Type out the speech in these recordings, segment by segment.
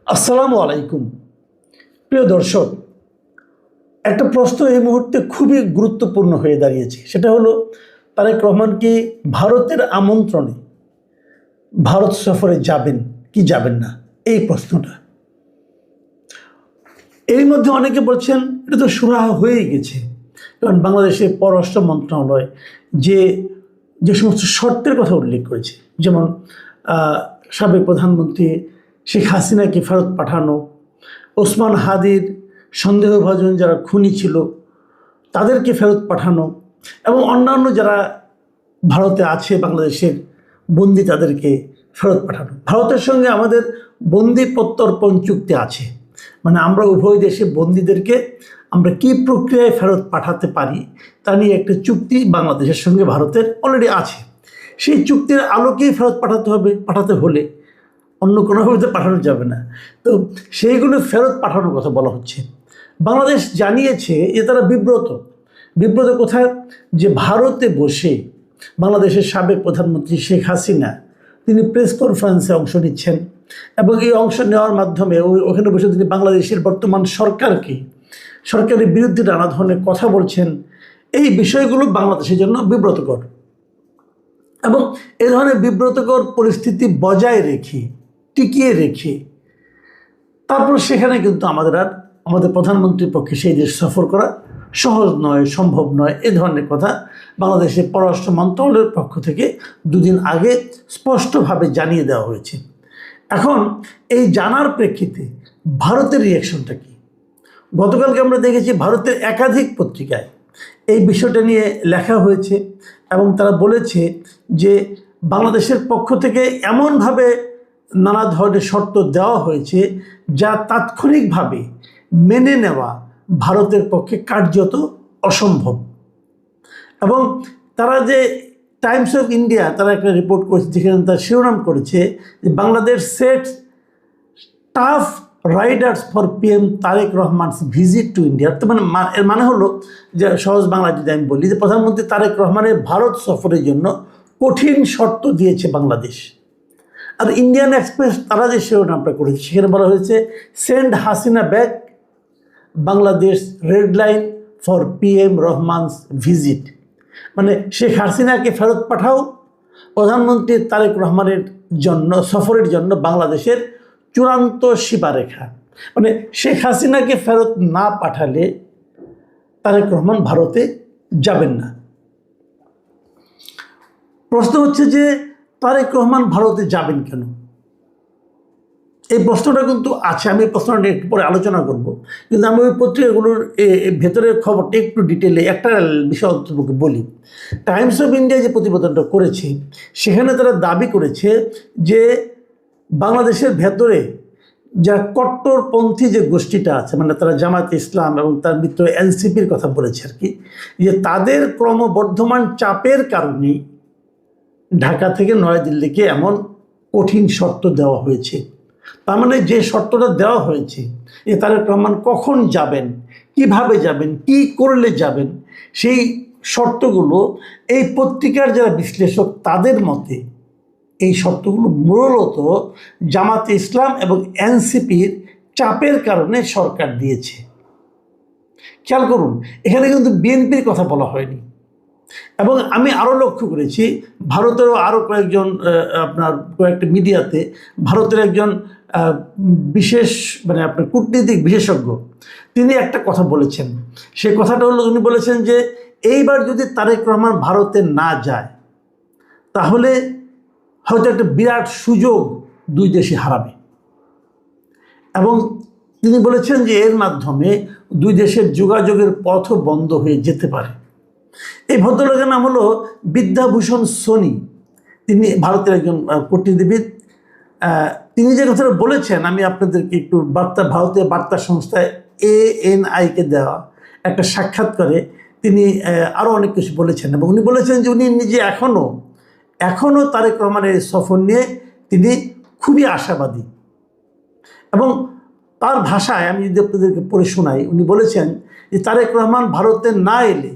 আসসালামু আলাইকুম। প্রিয় দর্শক, একটা প্রশ্ন এই মুহূর্তে খুবই গুরুত্বপূর্ণ হয়ে দাঁড়িয়েছে। সেটা হলো, তারেক রহমান কি ভারতের আমন্ত্রণে ভারত সফরে যাবেন কি যাবেন না, এই প্রশ্নটা। এর মধ্যে অনেকে বলছেন এটা তো সুরাহা হয়েই গেছে, কারণ বাংলাদেশের পররাষ্ট্র মন্ত্রণালয় যে যে সমস্ত শর্তের কথা উল্লেখ করেছে, যেমন সাবেক প্রধানমন্ত্রী শেখ হাসিনাকে ফেরত পাঠানো, ওসমান হাদির সন্দেহভাজন যারা খুনি ছিল তাদেরকে ফেরত পাঠানো, এবং অন্যান্য যারা ভারতে আছে বাংলাদেশের বন্দি তাদেরকে ফেরত পাঠানো। ভারতের সঙ্গে আমাদের বন্দি প্রত্যর্পণ চুক্তি আছে, মানে আমরা উভয় দেশে বন্দীদেরকে আমরা কী প্রক্রিয়ায় ফেরত পাঠাতে পারি তা নিয়ে একটা চুক্তি বাংলাদেশের সঙ্গে ভারতের অলরেডি আছে। সেই চুক্তির আলোকেই ফেরত পাঠাতে হলে অন্য কোনোভাবে পাঠানো যাবে না। তো সেইগুলো ফেরত পাঠানোর কথা বলা হচ্ছে। বাংলাদেশ জানিয়েছে যে তারা বিব্রত কোথায়, যে ভারতে বসে বাংলাদেশের সাবেক প্রধানমন্ত্রী শেখ হাসিনা তিনি প্রেস কনফারেন্সে অংশ নিচ্ছেন, এবং এই অংশ নেওয়ার মাধ্যমে ওখানে বসে তিনি বাংলাদেশের বর্তমান সরকারের বিরুদ্ধে নানা ধরনের কথা বলছেন। এই বিষয়গুলো বাংলাদেশের জন্য বিব্রতকর, এবং এ ধরনের বিব্রতকর পরিস্থিতি বজায় রেখে টিকিয়ে রেখে তারপর সেখানে কিন্তু আমাদের প্রধানমন্ত্রীর পক্ষে সেই দেশ সফর করা সহজ নয়, সম্ভব নয়। এ ধরনের কথা বাংলাদেশের পররাষ্ট্র মন্ত্রণালয়ের পক্ষ থেকে দুদিন আগে স্পষ্টভাবে জানিয়ে দেওয়া হয়েছে। এখন এই জানার প্রেক্ষিতে ভারতের রিয়াকশনটা কি? গতকালকে আমরা দেখেছি ভারতের একাধিক পত্রিকায় এই বিষয়টা নিয়ে লেখা হয়েছে, এবং তারা বলেছে যে বাংলাদেশের পক্ষ থেকে এমনভাবে নানা ধরনের শর্ত দেওয়া হয়েছে যা তাৎক্ষণিকভাবে মেনে নেওয়া ভারতের পক্ষে কার্যত অসম্ভব। এবং তারা যে টাইমস অফ ইন্ডিয়া তারা একটা রিপোর্ট করেছে, যেখানে তারা শিরোনাম করেছে যে Bangladesh sets tough riders for PM Tarique Rahman's visit to India. তো এর মানে হলো যে, সহজ বাংলা যদি আমি বলি, যে প্রধানমন্ত্রী তারেক রহমানের ভারত সফরের জন্য কঠিন শর্ত দিয়েছে বাংলাদেশ। আর ইন্ডিয়ান এক্সপ্রেস তারা যে শিরোনামটা করেছে সেখানে বলা হয়েছে send Hasina back, Bangladesh red line for PM Rahman's visit. মানে শেখ হাসিনাকে ফেরত পাঠাও, প্রধানমন্ত্রী তারেক রহমানের সফরের জন্য বাংলাদেশের চূড়ান্ত সীমারেখা। মানে শেখ হাসিনাকে ফেরত না পাঠালে তারেক রহমান ভারতে যাবেন না। প্রশ্ন হচ্ছে যে তারেক রহমান ভারতে যাবেন কেন? এই প্রশ্নটা কিন্তু আছে, আমি এই প্রশ্নটা একটু পরে আলোচনা করব, কিন্তু আমি ওই পত্রিকাগুলোর ভেতরের খবরটা একটু ডিটেলে একটা বিষয় অন্তর্ভুক্ত বলি। টাইমস অফ ইন্ডিয়া যে প্রতিবেদনটা করেছে সেখানে তারা দাবি করেছে যে বাংলাদেশের ভেতরে যা কট্টরপন্থী যে গোষ্ঠীটা আছে, মানে তারা জামায়াতে ইসলাম এবং তার মিত্র NCPর কথা বলেছে আর কি, যে তাদের ক্রমবর্ধমান চাপের কারণেই ঢাকা থেকে নয়াদিল্লিকে এমন কঠিন শর্ত দেওয়া হয়েছে। তার মানে যে শর্তটা দেওয়া হয়েছে যে তারেক রহমান কখন যাবেন, কিভাবে যাবেন, কি করলে যাবেন, সেই শর্তগুলো এই পত্রিকার যারা বিশ্লেষক তাদের মতে এই শর্তগুলো মূলত জামাতে ইসলাম এবং NCPর চাপের কারণে সরকার দিয়েছে। খেয়াল করুন, এখানে কিন্তু বিএনপির কথা বলা হয়নি। এবং আমি আরও লক্ষ্য করেছি ভারতেরও আরও কয়েকটা মিডিয়াতে ভারতের একজন বিশেষ আপনার কূটনীতিক বিশেষজ্ঞ তিনি একটা কথা বলেছেন। সেই কথাটা হলো, উনি বলেছেন যে এইবার যদি তারেক রহমান ভারতে না যায় তাহলে হয়তো একটা বিরাট সুযোগ দুই দেশে হারাবে, এবং তিনি বলেছেন যে এর মাধ্যমে দুই দেশের যোগাযোগের পথও বন্ধ হয়ে যেতে পারে। এই ভদ্রলোকের নাম হলো বিদ্যাভূষণ সোনি, তিনি ভারতের একজন কূটনীতিবিদ। তিনি যে কথাটা বলেছেন আমি আপনাদেরকে একটু ভারতীয় বার্তা সংস্থায় ANI-কে দেওয়া একটা সাক্ষাৎকারে তিনি আরও অনেক কিছু বলেছেন, এবং উনি বলেছেন যে উনি নিজে এখনও তারেক রহমানের সফর নিয়ে তিনি খুবই আশাবাদী। এবং তার ভাষায় আমি যদি আপনাদেরকে পড়ে শোনাই, উনি বলেছেন যে তারেক রহমান ভারতে না এলে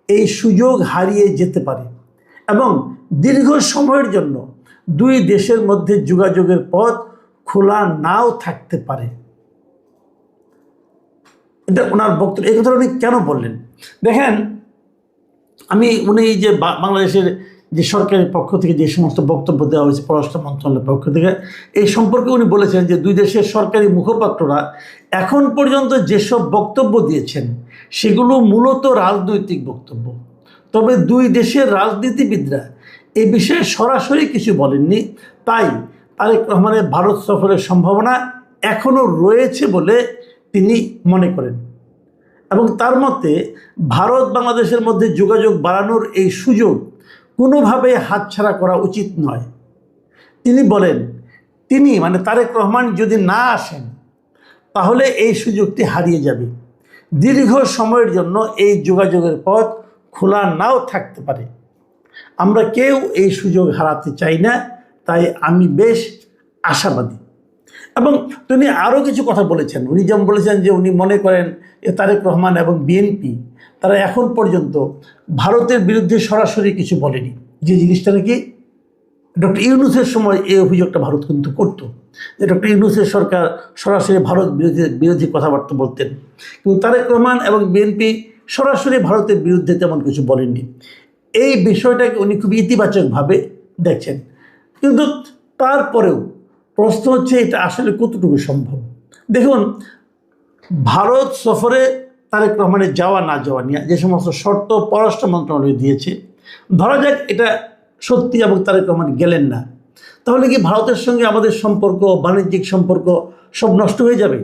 এই সুযোগ হারিয়ে যেতে পারে, এবং দীর্ঘ সময়ের জন্য দুই দেশের মধ্যে যোগাযোগের পথ খোলা নাও থাকতে পারে। এটা ওনার বক্তব্য। এই কথাটা উনি কেন বললেন দেখেন, উনি যে বাংলাদেশের যে সরকারের পক্ষ থেকে যে সমস্ত বক্তব্য দেওয়া হয়েছে পররাষ্ট্র মন্ত্রণালয়ের পক্ষ থেকে, এই সম্পর্কে উনি বলেছেন যে দুই দেশের সরকারি মুখপাত্ররা এখন পর্যন্ত যেসব বক্তব্য দিয়েছেন সেগুলো মূলত রাজনৈতিক বক্তব্য। তবে দুই দেশের রাজনীতিবিদরা এ বিষয়ে সরাসরি কিছু বলেননি। তাই তারেক রহমানের ভারত সফরের সম্ভাবনা এখনও রয়েছে বলে তিনি মনে করেন এবং তার মতে ভারত বাংলাদেশের মধ্যে যোগাযোগ বাড়ানোর এই সুযোগ কোনোভাবে হাতছাড়া করা উচিত নয়। তিনি বলেন, মানে তারেক রহমান যদি না আসেন তাহলে এই সুযোগটি হারিয়ে যাবে। দীর্ঘ সময়ের জন্য এই যোগাযোগের পথ খোলা নাও থাকতে পারে। আমরা কেউ এই সুযোগ হারাতে চাই না, তাই আমি বেশ আশাবাদী। এবং তিনি আরও কিছু কথা বলেছেন। উনি যেমন বলেছেন যে উনি মনে করেন যে তারেক রহমান এবং বিএনপি তারা এখন পর্যন্ত ভারতের বিরুদ্ধে সরাসরি কিছু বলেনি, যে জিনিসটা নাকি ডক্টর ইউনূসের সময় এই অভিযোগটা ভারত কিন্তু করত, যে ডক্টর ইউনূসের সরকার সরাসরি ভারত বিরোধী কথাবার্তা বলতেন, কিন্তু তারেক রহমান এবং বিএনপি সরাসরি ভারতের বিরুদ্ধে তেমন কিছু বলেননি। এই বিষয়টাকে উনি খুব ইতিবাচকভাবে দেখছেন। কিন্তু তারপরেও প্রশ্ন হচ্ছে এটা আসলে কতটুকু সম্ভব। দেখুন, ভারত সফরে তারেক রহমানের যাওয়া না যাওয়া নিয়ে যে সমস্ত শর্ত পররাষ্ট্র মন্ত্রণালয় দিয়েছে, ধরা যাক এটা সত্যি এবং তারেক রহমান গেলেন না, তাহলে কি ভারতের সঙ্গে আমাদের সম্পর্ক, বাণিজ্যিক সম্পর্ক সব নষ্ট হয়ে যাবে?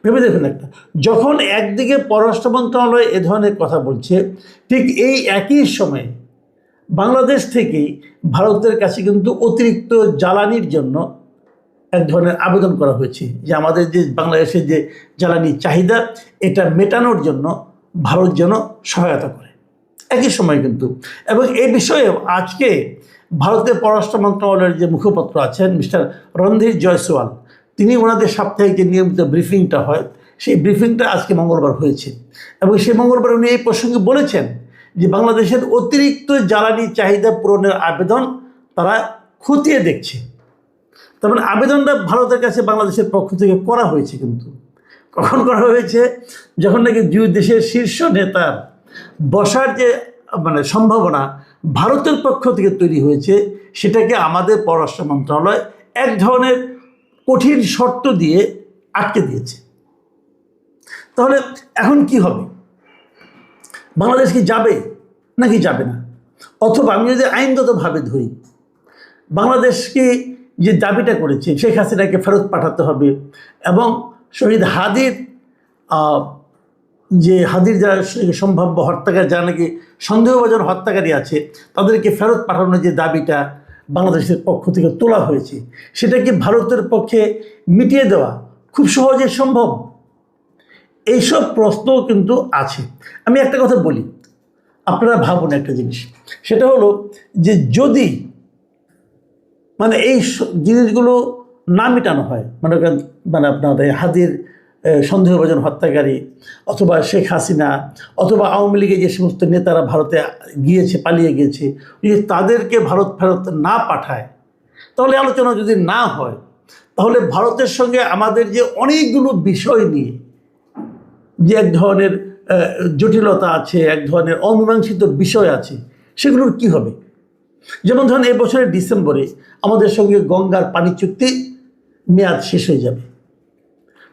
ভেবে দেখুন একটা, যখন একদিকে পররাষ্ট্র মন্ত্রণালয় এ ধরনের কথা বলছে, ঠিক এই একই সময়ে বাংলাদেশ থেকেই ভারতের কাছে কিন্তু অতিরিক্ত জ্বালানির জন্য এক ধরনের আবেদন করা হয়েছে, যে আমাদের যে বাংলাদেশের যে জ্বালানি চাহিদা এটা মেটানোর জন্য ভারত যেন সহায়তা করে একই সময় কিন্তু। এবং এই বিষয়ে আজকে ভারতের পররাষ্ট্র মন্ত্রণালয়ের যে মুখপাত্র আছেন মিস্টার রণধীর জয়সওয়াল, তিনি ওনাদের সাপ্তাহিক যে নিয়মিত ব্রিফিংটা হয় সেই ব্রিফিংটা আজকে মঙ্গলবার হয়েছে এবং সেই মঙ্গলবার উনি এই প্রসঙ্গে বলেছেন যে বাংলাদেশের অতিরিক্ত জ্বালানি চাহিদা পূরণের আবেদন তারা খতিয়ে দেখছে। তার মানে আবেদনটা ভারতের কাছে বাংলাদেশের পক্ষ থেকে করা হয়েছে, কিন্তু কখন করা হয়েছে? যখন নাকি দুই দেশের শীর্ষ নেতার বসার যে সম্ভাবনা ভারতের পক্ষ থেকে তৈরি হয়েছে, সেটাকে আমাদের পররাষ্ট্র মন্ত্রণালয় এক ধরনের কঠিন শর্ত দিয়ে আটকে দিয়েছে। তাহলে এখন কি হবে? বাংলাদেশ কি যাবে নাকি যাবে না? অথবা আমি যদি আইনগতভাবে ধরি, বাংলাদেশকে যে দাবিটা করেছে শেখ হাসিনাকে ফেরত পাঠাতে হবে এবং শহীদ হাদির যারা সম্ভাব্য হত্যাকারী, যারা নাকি সন্দেহভাজন হত্যাকারী আছে, তাদেরকে ফেরত পাঠানোর যে দাবিটা বাংলাদেশের পক্ষ থেকে তোলা হয়েছে, সেটা কি ভারতের পক্ষে মিটিয়ে দেওয়া খুব সহজে সম্ভব? এইসব প্রশ্নও কিন্তু আছে। আমি একটা কথা বলি, আপনারা ভাবুন একটা জিনিস, সেটা হলো যে যদি এই জিনিসগুলো না মেটানো হয়, আপনার হাদির সন্দেহভাজন হত্যাকারী অথবা শেখ হাসিনা অথবা আওয়ামী লীগের যে সমস্ত নেতারা ভারতে গিয়েছে, পালিয়ে গিয়েছে, যদি তাদেরকে ভারত ফেরত না পাঠায়, তাহলে আলোচনা যদি না হয়, তাহলে ভারতের সঙ্গে আমাদের যে অনেকগুলো বিষয় নিয়ে যে এক ধরনের জটিলতা আছে, এক ধরনের অমীমাংসিত বিষয় আছে, সেগুলোর কি হবে? যেমন ধরুন, এই বছরের ডিসেম্বরে আমাদের সঙ্গে গঙ্গার পানি চুক্তি মেয়াদ শেষ হয়ে যাবে,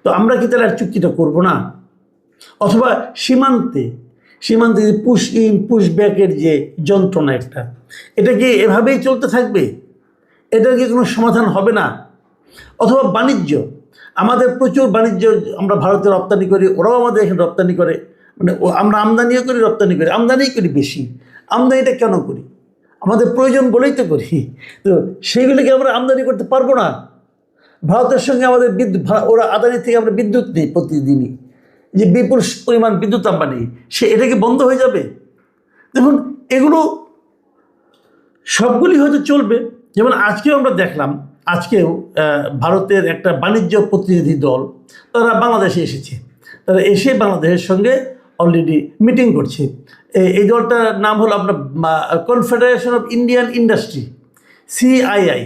তো আমরা কি তাহলে আর চুক্তিটা করবো না? অথবা সীমান্তে যে পুশ ইন পুশ ব্যাকের যে যন্ত্রণা একটা, এটা কি এভাবেই চলতে থাকবে? এটার কি কোনো সমাধান হবে না? অথবা বাণিজ্য, আমাদের প্রচুর বাণিজ্য, আমরা ভারতে রপ্তানি করি, ওরাও আমাদের এখানে রপ্তানি করে, আমরা আমদানিও করি, রপ্তানি করি, আমদানিই করি বেশি। আমদানিটা কেন করি? আমাদের প্রয়োজন বলেই তো করি। তো সেইগুলিকে আমরা আমদানি করতে পারবো না। ভারতের সঙ্গে আমাদের ওরা আদানি থেকে আমরা বিদ্যুৎ নিই প্রতিদিনই, যে বিপুল পরিমাণ বিদ্যুৎ আমরা নিই, এটা কি বন্ধ হয়ে যাবে? দেখুন, এগুলো সবগুলি হয়তো চলবে। যেমন আজকেও আমরা দেখলাম, আজকেও ভারতের একটা বাণিজ্য প্রতিনিধি দল তারা বাংলাদেশে এসেছে, তারা এসে বাংলাদেশের সঙ্গে অলরেডি মিটিং করছে। এই দলটার নাম হলো আপনার confederation of Indian industry, CII।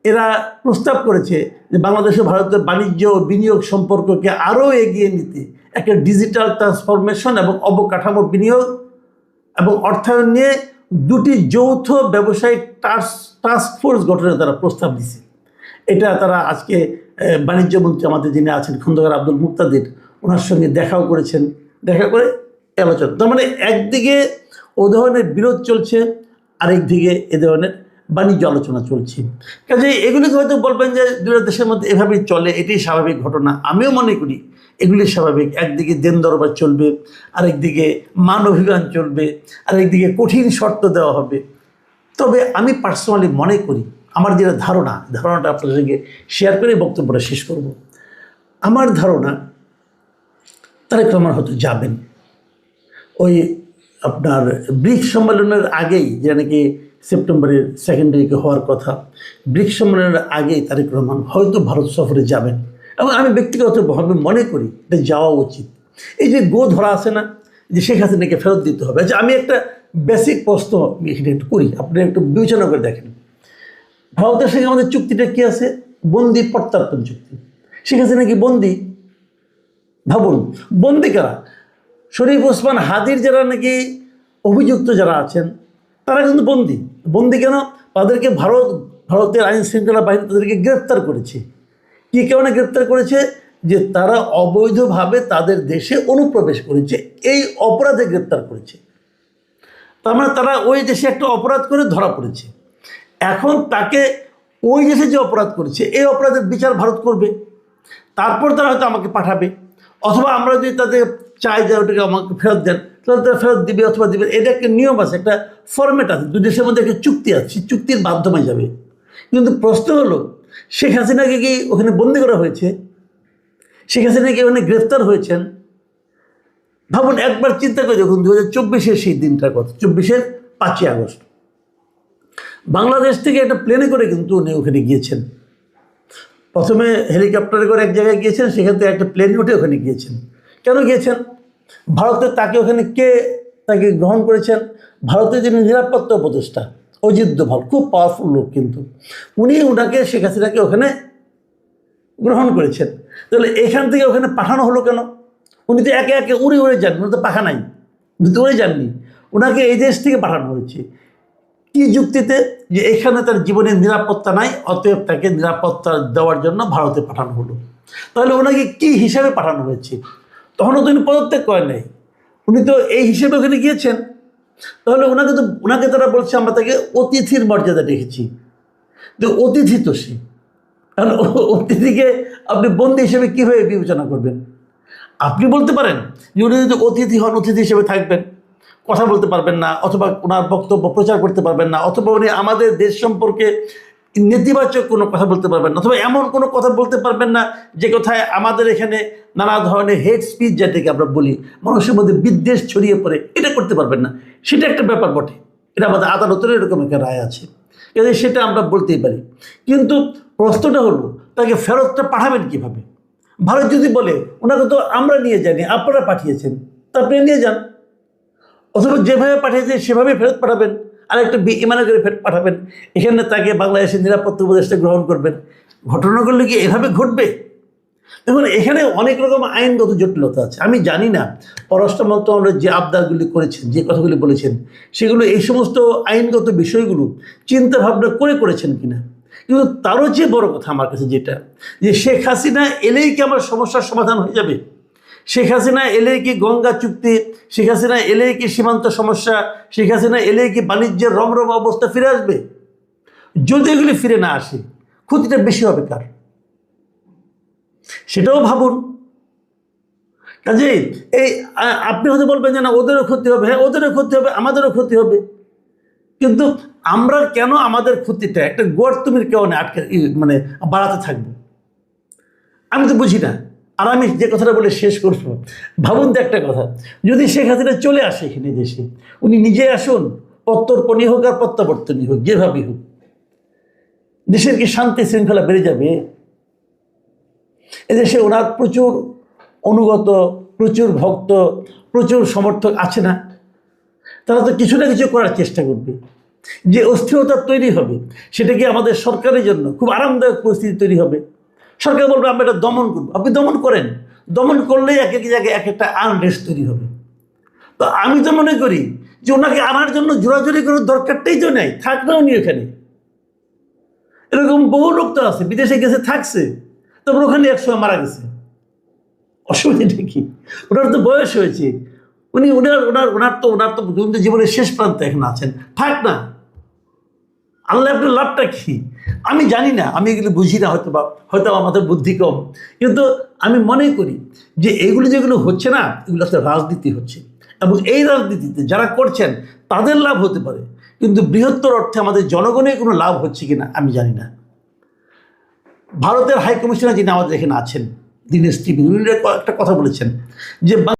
এরা প্রস্তাব করেছে যে বাংলাদেশ ও ভারতের বাণিজ্য ও বিনিয়োগ সম্পর্ককে আরও এগিয়ে নিতে একটা ডিজিটাল ট্রান্সফরমেশন এবং অবকাঠামো বিনিয়োগ এবং অর্থায়ন নিয়ে দুটি যৌথ ব্যবসায়িক টাস্ক ফোর্স গঠনের তারা প্রস্তাব দিছে। এটা তারা আজকে বাণিজ্যমন্ত্রী আমাদের যিনি আছেন খন্দকার আব্দুল মুক্তাদির, ওনার সঙ্গে দেখাও করেছেন, দেখা করে আলোচনা। তার মানে একদিকে ও ধরনের বিরোধ চলছে, আরেকদিকে এ ধরনের বাণিজ্য আলোচনা চলছে। কাজে এগুলিকে হয়তো বলবেন যে দুটো দেশের মধ্যে এভাবেই চলে, এটাই স্বাভাবিক ঘটনা। আমিও মনে করি এগুলি স্বাভাবিক। একদিকে দেন দরবার চলবে, আরেকদিকে মান অভিযান চলবে, আরেকদিকে কঠিন শর্ত দেওয়া হবে। তবে আমি পার্সোনালি মনে করি, আমার যেটা ধারণাটা আপনাদের সঙ্গে শেয়ার করে বক্তব্যটা শেষ করব। আমার ধারণা তারেক রহমান হয়তো যাবেন ওই আপনার ব্রিক্স সম্মেলনের আগেই, যেটা নাকি সেপ্টেম্বরের সেকেন্ড উইকে হওয়ার কথা, ব্রিক্স সম্মেলনের আগেই তারেক রহমান হয়তো ভারত সফরে যাবেন। এবং আমি ব্যক্তিগতভাবে মনে করি এটা যাওয়া উচিত। এই যে ধরা আছে না, যে শেখ হাসিনাকে ফেরত দিতে হবে, আচ্ছা আমি একটা বেসিক প্রশ্ন এখানে একটু করি, আপনি একটু বিবেচনা করে দেখেন। ভারতের সঙ্গে আমাদের চুক্তিটা কী আছে? বন্দি প্রত্যর্পণ চুক্তি। শেখ হাসিনা কি বন্দি? ভাবুন, বন্দি কারা? শরীফ ওসমান হাদির যারা নাকি অভিযুক্ত যারা আছেন তারা কিন্তু বন্দি কেন? তাদেরকে ভারতের আইন শৃঙ্খলা বাহিনী তাদেরকে গ্রেপ্তার করেছে। কী কারণে গ্রেপ্তার করেছে? যে তারা অবৈধভাবে তাদের দেশে অনুপ্রবেশ করেছে, এই অপরাধে গ্রেপ্তার করেছে। তার মানে তারা ওই দেশে একটা অপরাধ করে ধরা পড়েছে। এখন তাকে ওই দেশে যে অপরাধ করেছে এই অপরাধের বিচার ভারত করবে, তারপর তারা হয়তো আমাকে পাঠাবে, অথবা আমরা যদি তাদের চাই যে ওটাকে আমাকে ফেরত দেন, তাহলে তারা ফেরত দিবে অথবা দিবে। এটা একটা নিয়ম আছে, একটা ফরম্যাট আছে, দুই দেশের মধ্যে একটা চুক্তি আছে, চুক্তির মাধ্যমে যাবে। কিন্তু প্রশ্ন হলো, শেখ হাসিনাকে কি ওখানে বন্দি করা হয়েছে? শেখ হাসিনা কি ওখানে গ্রেফতার হয়েছেন? ভাবুন, একবার চিন্তা করে দেখুন 2024-এর সেই দিনটার কথা, 24-এর 5ই আগস্ট বাংলাদেশ থেকে একটা প্লেনে করে কিন্তু উনি ওখানে গিয়েছেন। প্রথমে হেলিকপ্টারে করে এক জায়গায় গিয়েছেন, সেখান থেকে একটা প্লেনে উঠে ওখানে গিয়েছেন। কেন গিয়েছেন? ভারতের তাকে ওখানে তাকে গ্রহণ করেছেন? ভারতের যিনি নিরাপত্তা উপদেষ্টা অজিত দোভাল, খুব পাওয়ারফুল লোক, কিন্তু উনি ওনাকে শেখ হাসিনাকে ওখানে গ্রহণ করেছেন। তাহলে এখান থেকে ওখানে পাঠানো হলো কেন? উনি তো একে একে উড়ে যাননি, উনি তো পাখা নাই, উনি তো উড়ে যাননি, ওনাকে এই দেশ থেকে পাঠানো হয়েছে। কি যুক্তিতে? যে এখানে তার জীবনের নিরাপত্তা নাই, অতএব তাকে নিরাপত্তা দেওয়ার জন্য ভারতে পাঠানো হলো। তাহলে ওনাকে কি হিসাবে পাঠানো হয়েছে? তখনও তো উনি পদত্যাগ করেন নাই, উনি তো এই হিসেবে ওখানে গিয়েছেন। তাহলে ওনাকে তারা বলছে আমরা তাকে অতিথির মর্যাদা রেখেছি। তো অতিথি তো সে, কারণ অতিথিকে আপনি বন্দী হিসেবে কীভাবে বিবেচনা করবেন? আপনি বলতে পারেন যে উনি যদি অতিথি হন, অতিথি হিসেবে থাকবেন, কথা বলতে পারবেন না, অথবা ওনার বক্তব্য প্রচার করতে পারবেন না, অথবা উনি আমাদের দেশ সম্পর্কে নেতিবাচক কোনো কথা বলতে পারবেন না, অথবা এমন কোনো কথা বলতে পারবেন না যে কথায় আমাদের এখানে নানা ধরনের হেড স্পিচ, যেটাকে আমরা বলি, মানুষের মধ্যে বিদ্বেষ ছড়িয়ে পড়ে, এটা করতে পারবেন না। সেটা একটা ব্যাপার বটে, এটা আমাদের আদালতের এরকম একটা রায় আছে, সেটা আমরা বলতেই পারি। কিন্তু প্রশ্নটা হলো, তাকে ফেরতটা পাঠাবেন কীভাবে? ভারত যদি বলে ওনাকে তো আমরা নিয়ে যাইনি, আপনারা পাঠিয়েছেন, তা আপনি নিয়ে যান, অথবা যেভাবে পাঠিয়েছে সেভাবে ফেরত পাঠাবেন, আর একটা বিমানে করে ফেরত পাঠাবেন, এখানে তাকে বাংলাদেশের নিরাপত্তা উপদেষ্টা গ্রহণ করবেন। ঘটনাগুলো কি এভাবে ঘটবে? দেখুন, এখানে অনেক রকম আইনগত জটিলতা আছে। আমি জানি না পররাষ্ট্র মন্ত্রণালয় যে আবদারগুলি করেছেন, যে কথাগুলি বলেছেন, সেগুলো এই সমস্ত আইনগত বিষয়গুলো চিন্তা ভাবনা করেছেন কিনা। কিন্তু তারও চেয়ে বড় কথা আমার কাছে যেটা, যে শেখ হাসিনা এলেই কি আমার সমস্যার সমাধান হয়ে যাবে? শেখ হাসিনা এলেই কি গঙ্গা চুক্তি, শেখ হাসিনা এলেই কি সীমান্ত সমস্যা, শেখ হাসিনা এলেই কি বাণিজ্যের রমরমা অবস্থা ফিরে আসবে? যদি এগুলি ফিরে না আসে, ক্ষতিটা বেশি হবে কার? সেটাও ভাবুন। কাজেই আপনি হয়তো বলবেন যে না, ওদেরও ক্ষতি হবে। হ্যাঁ, ওদেরও ক্ষতি হবে, আমাদেরও ক্ষতি হবে। কিন্তু আমরা কেন আমাদের ক্ষতিটা একটা গর্তমির কারণে বাড়াতে থাকবো? আমি তো বুঝি না। আর আমি যে কথাটা বলে শেষ করবো, ভাবুন তো একটা কথা, যদি শেখ হাসিনা চলে আসে এখানে দেশে, উনি নিজে আসুন, প্রত্যর্পণই হোক আর প্রত্যাবর্তনই হোক, যেভাবেই হোক, দেশের কি শান্তি শৃঙ্খলা বেড়ে যাবে? এদেশে ওনার প্রচুর অনুগত, প্রচুর ভক্ত, প্রচুর সমর্থক আছে না? তারা তো কিছু না কিছু করার চেষ্টা করবে। যে অস্থিরতা তৈরি হবে সেটা কি আমাদের সরকারের জন্য খুব আরামদায়ক পরিস্থিতি তৈরি হবে? সরকার বলবে আমরা এটা দমন করবো, আপনি দমন করেন, দমন করলেই এক এক জায়গায় এক একটা আনরেস্ট তৈরি হবে। তো আমি তো মনে করি যে ওনাকে আনার জন্য জোরাজোরি করার দরকারটাই তো নেই, থাকবে উনি এখানে। এরকম বহু লোক তো আছে বিদেশে গেছে থাকছে, তখন ওখানে একসময় মারা গেছে, অসুবিধাটা কি? ওনার তো বয়স হয়েছে, উনি ওনার তো জীবনের শেষ প্রান্তে এখন আছেন, থাক না, আল্লাহ আপনার লাভটা কি? আমি জানি না, আমি এগুলো বুঝি না, হয়তো আমাদের বুদ্ধি কম, কিন্তু আমি মনে করি যে এগুলো যেগুলো হচ্ছে না, এগুলো একটা রাজনীতি হচ্ছে, এবং এই রাজনীতিতে যারা করছেন তাদের লাভ হতে পারে, কিন্তু বৃহত্তর অর্থে আমাদের জনগণের কোনো লাভ হচ্ছে কিনা আমি জানি না। ভারতের হাই কমিশনার যিনি আমাদের এখানে আছেন, দীনেশ ত্রিবেদী, উনি একটা কথা বলেছেন যে